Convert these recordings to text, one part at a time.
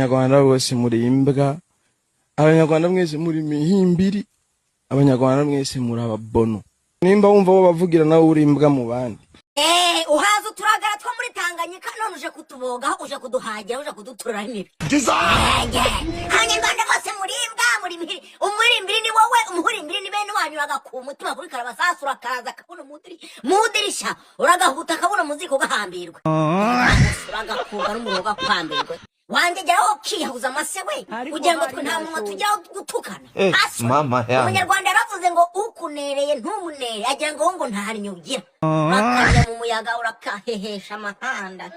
Abanyarwanda bose muri imbwa, abanyarwanda mwese muri mihimbiri, abanyarwanda mwese muri ababono. Nimba wumva bo bavugira nawe uri imbwa mu bandi. Uhaza uturagara two muri Tanganyika none uje kutuboga, uje kuduhagira, uje kuduturira imibi. Abanyarwanda bose muri imbwa, muri mihiri. Umurimbiri ni wowe, umuhurimbiri ni bene wanyu agakumu tuma kuri karabasasu urakaza kabona mudirisha uragahuta kabona muziko gahambirwa. Uragakuga n'umuroga kwambirwa. Wanjye geraho kiyahuza amasewe kugira ngo twe nta muntu tujyaho gutukana. Mama ya. Umunyarwanda yaravuze ngo ukunereye ntumunere agira ngo ntahari nyugira. Akanya mu muyaga urakahehesha amahanda.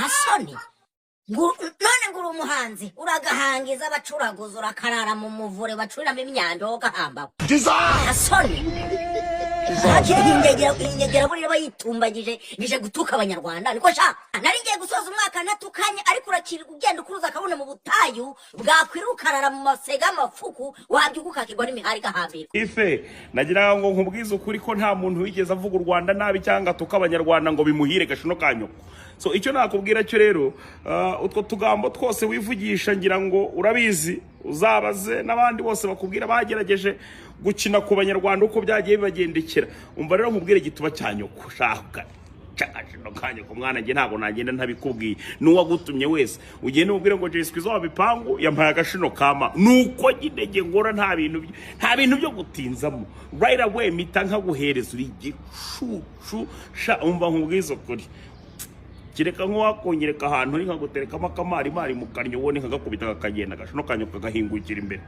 Hasoni. None nguru umuhanzi uragahangiza abacuraguza urakarara mu muvure bacuriramo imyanda ugahamba. Hasoni. Ingegera buri bayitumbagije gije gutuka abanyarwanda niko sha nari ngiye gusoza umwaka natukanye ariko urakirwa ugenda ukuruza kabone mu butayu bwakwirukarara mu masega amafuku wabyukukakirwa n'imihari gahambirwa. Ife nagira ngo nkubwize ukuri ko nta muntu wigeze avuga u Rwanda nabi cyangwa tuka abanyarwanda ngo bimuhire gashino kanyoko. So icyo nakubwira cyo rero utwo tugambo twose wivugisha ngira ngo urabizi uzabaze nabandi bose bakubwira bagerageje gukina ku banyarwanda uko byagiye bibagendekera. Umva rero nkubwire gituba cyanyoko shaka cakashino kanyoko mwana nge ntago nagenda ntabikubwiye nuwagutumye wese ugende ubwire ngo Jesu Kristo wabipangu yampaye agashino kama nuko gidege ngora nta bintu byo gutinzamo right away mita nka guhereza uri gicucu sha umva nkubwize ukuri kireka nk'uwakongera ahantu nkagutereka amakamari mari mu karyo wone nkagakubita kakagenda gashino kanyoko kagahingukira imbere.